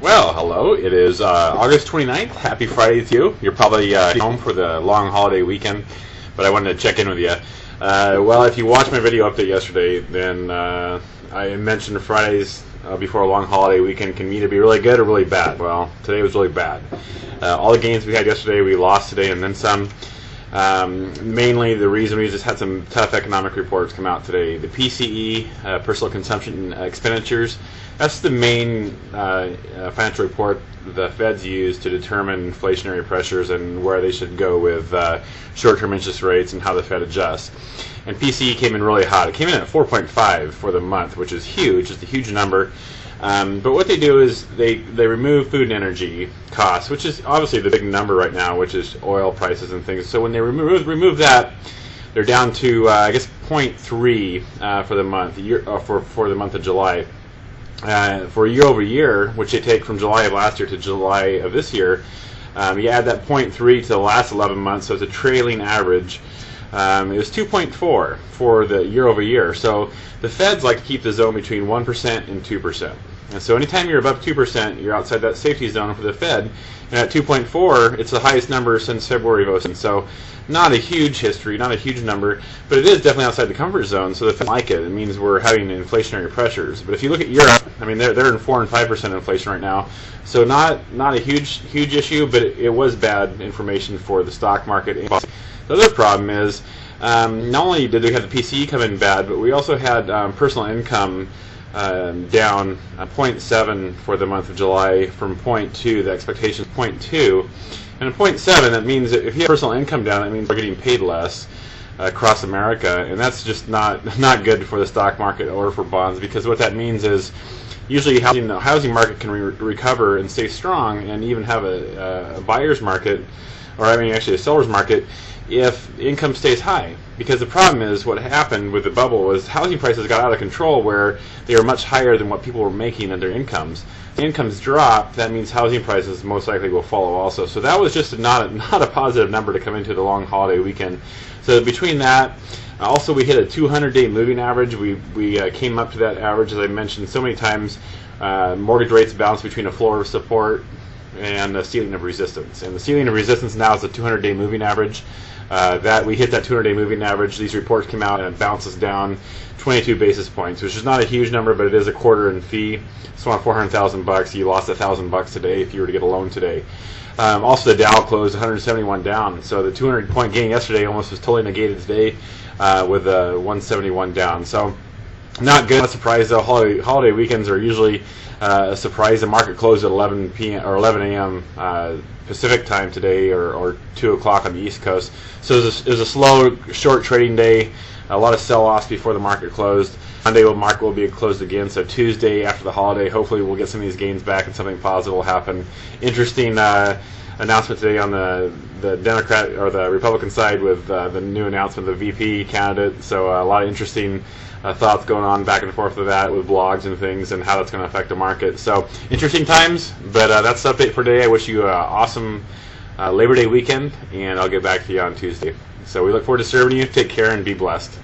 Well, hello. It is August 29th. Happy Friday to you. You're probably home for the long holiday weekend, but I wanted to check in with you. Well, if you watched my video update yesterday, then I mentioned Fridays before a long holiday weekend can either be really good or really bad. Well, today was really bad. All the gains we had yesterday, we lost today and then some. Mainly the reason we just had some tough economic reports come out today. The PCE, personal consumption expenditures, that's the main financial report the Feds use to determine inflationary pressures and where they should go with short-term interest rates and how the Fed adjusts. And PCE came in really hot. It came in at 4.5 for the month, which is huge. It's a huge number. But what they do is they remove food and energy costs, which is obviously the big number right now, which is oil prices and things. So when they remove that, they're down to I guess 0.3 for the month, for the month of July. For year over year, which they take from July of last year to July of this year, you add that 0.3 to the last 11 months, so it's a trailing average. It was 2.4 for the year over year. So the Feds like to keep the zone between 1% and 2%. And so anytime you're above 2%, you're outside that safety zone for the Fed. And at 2.4, it's the highest number since February of 2000. So not a huge history, not a huge number, but it is definitely outside the comfort zone. So the Fed like it. It means we're having inflationary pressures. But if you look at Europe, I mean, they're in 4 and 5% inflation right now. So not a huge issue, but it was bad information for the stock market. The other problem is not only did we have the PCE come in bad, but we also had personal income down 0.7 for the month of July from 0.2. The expectation is 0.2. And at 0.7, that means that if you have personal income down, that means we're getting paid less across America. And that's just not good for the stock market or for bonds, because what that means is usually the housing market can recover and stay strong and even have a buyer's market, or I mean actually a seller's market, if income stays high. Because the problem is what happened with the bubble was housing prices got out of control where they were much higher than what people were making in their incomes. The incomes drop, that means housing prices most likely will follow also. So that was just not a positive number to come into the long holiday weekend. So between that, also we hit a 200-day moving average. We came up to that average, as I mentioned so many times. Mortgage rates bounce between a floor of support and a ceiling of resistance. And the ceiling of resistance now is the 200-day moving average. That we hit that 200-day moving average. These reports came out and it bounces down 22 basis points, which is not a huge number, but it is a quarter in fee. So on $400,000, you lost $1,000 today if you were to get a loan today. Also, the Dow closed 171 down, so the 200-point gain yesterday almost was totally negated today with 171 down. So not good. Not a surprise though. Holiday weekends are usually a surprise. The market closed at 11 p.m. or 11 a.m. Pacific time today, or 2 o'clock on the East Coast. So it was a slow, short trading day. A lot of sell-offs before the market closed. Monday, the market will be closed again. So Tuesday after the holiday, hopefully we'll get some of these gains back and something positive will happen. Interesting announcement today on the Democrat or the Republican side with the new announcement of the VP candidate. So a lot of interesting thoughts going on back and forth with that, with blogs and things, and how that's going to affect the market. So interesting times, but that's the update for today. I wish you an awesome Labor Day weekend, and I'll get back to you on Tuesday. So we look forward to serving you. Take care and be blessed.